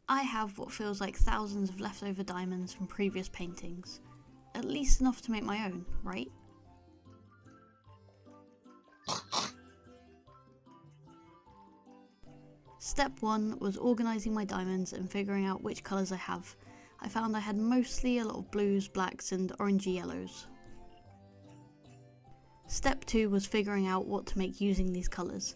I have what feels like thousands of leftover diamonds from previous paintings. At least enough to make my own, right? Step 1 was organising my diamonds and figuring out which colours I have. I found I had mostly a lot of blues, blacks and orangey yellows. Step 2 was figuring out what to make using these colours.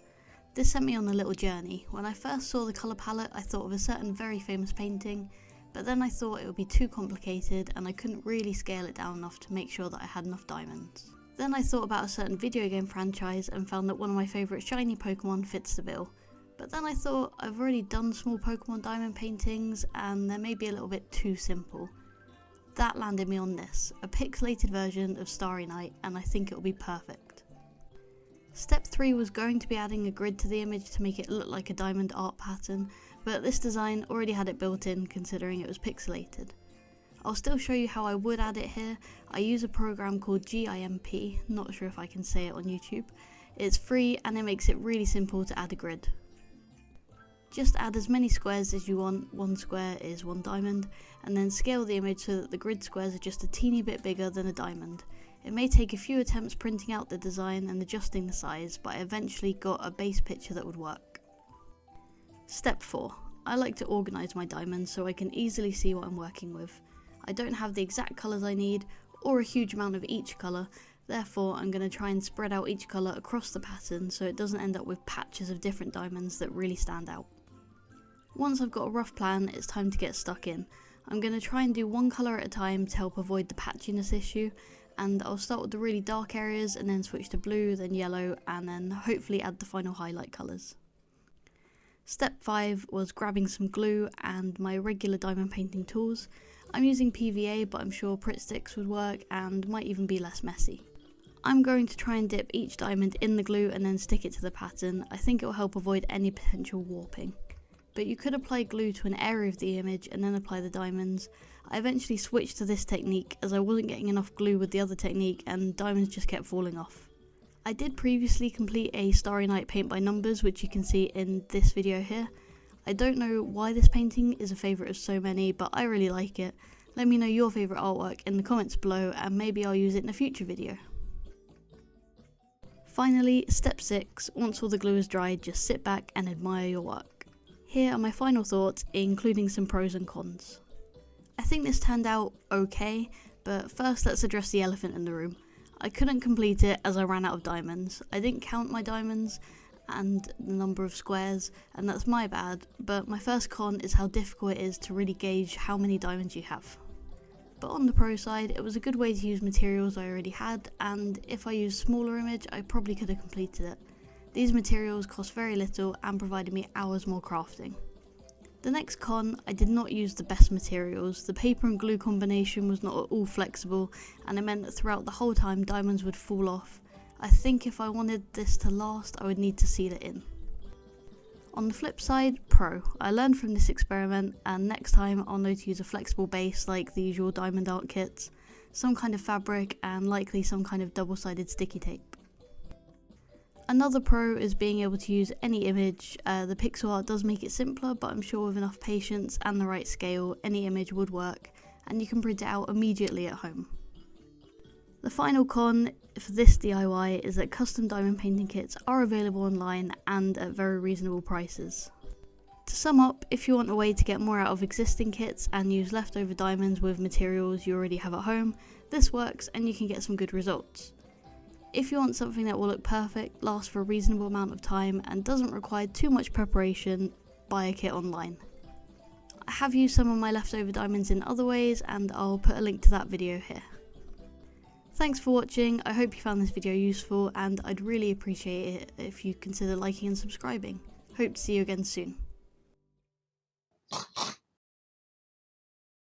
This sent me on a little journey. When I first saw the colour palette, I thought of a certain very famous painting, but then I thought it would be too complicated and I couldn't really scale it down enough to make sure that I had enough diamonds. Then I thought about a certain video game franchise and found that one of my favourite shiny Pokemon fits the bill. But then I thought I've already done small Pokemon diamond paintings and they may be a little bit too simple. That landed me on this, a pixelated version of Starry Night, and I think it will be perfect. Step 3 was going to be adding a grid to the image to make it look like a diamond art pattern, but this design already had it built in considering it was pixelated. I'll still show you how I would add it here. I use a program called GIMP, not sure if I can say it on YouTube. It's free and it makes it really simple to add a grid. Just add as many squares as you want, 1 square is 1 diamond, and then scale the image so that the grid squares are just a teeny bit bigger than a diamond. It may take a few attempts printing out the design and adjusting the size, but I eventually got a base picture that would work. Step 4. I like to organise my diamonds so I can easily see what I'm working with. I don't have the exact colours I need, or a huge amount of each colour, therefore I'm going to try and spread out each colour across the pattern so it doesn't end up with patches of different diamonds that really stand out. Once I've got a rough plan, it's time to get stuck in. I'm going to try and do 1 colour at a time to help avoid the patchiness issue, and I'll start with the really dark areas and then switch to blue, then yellow, and then hopefully add the final highlight colours. Step 5 was grabbing some glue and my regular diamond painting tools. I'm using PVA, but I'm sure Pritt sticks would work and might even be less messy. I'm going to try and dip each diamond in the glue and then stick it to the pattern. I think it will help avoid any potential warping. But you could apply glue to an area of the image and then apply the diamonds. I eventually switched to this technique as I wasn't getting enough glue with the other technique and diamonds just kept falling off. I did previously complete a Starry Night paint by numbers, which you can see in this video here. I don't know why this painting is a favourite of so many, but I really like it. Let me know your favourite artwork in the comments below and maybe I'll use it in a future video. Finally, step 6, once all the glue is dried, just sit back and admire your work. Here are my final thoughts, including some pros and cons. I think this turned out okay, but first let's address the elephant in the room. I couldn't complete it as I ran out of diamonds. I didn't count my diamonds and the number of squares, and that's my bad, but my first con is how difficult it is to really gauge how many diamonds you have. But on the pro side, it was a good way to use materials I already had, and if I used smaller image, I probably could have completed it. These materials cost very little and provided me hours more crafting. The next con, I did not use the best materials. The paper and glue combination was not at all flexible, and it meant that throughout the whole time diamonds would fall off. I think if I wanted this to last, I would need to seal it in. On the flip side, pro. I learned from this experiment, and next time I'll know to use a flexible base like the usual diamond art kits, some kind of fabric, and likely some kind of double-sided sticky tape. Another pro is being able to use any image. The pixel art does make it simpler, but I'm sure with enough patience and the right scale, any image would work, and you can print it out immediately at home. The final con for this DIY is that custom diamond painting kits are available online and at very reasonable prices. To sum up, if you want a way to get more out of existing kits and use leftover diamonds with materials you already have at home, this works and you can get some good results. If you want something that will look perfect, last for a reasonable amount of time, and doesn't require too much preparation, buy a kit online. I have used some of my leftover diamonds in other ways, and I'll put a link to that video here. Thanks for watching. I hope you found this video useful, and I'd really appreciate it if you consider liking and subscribing. Hope to see you again soon.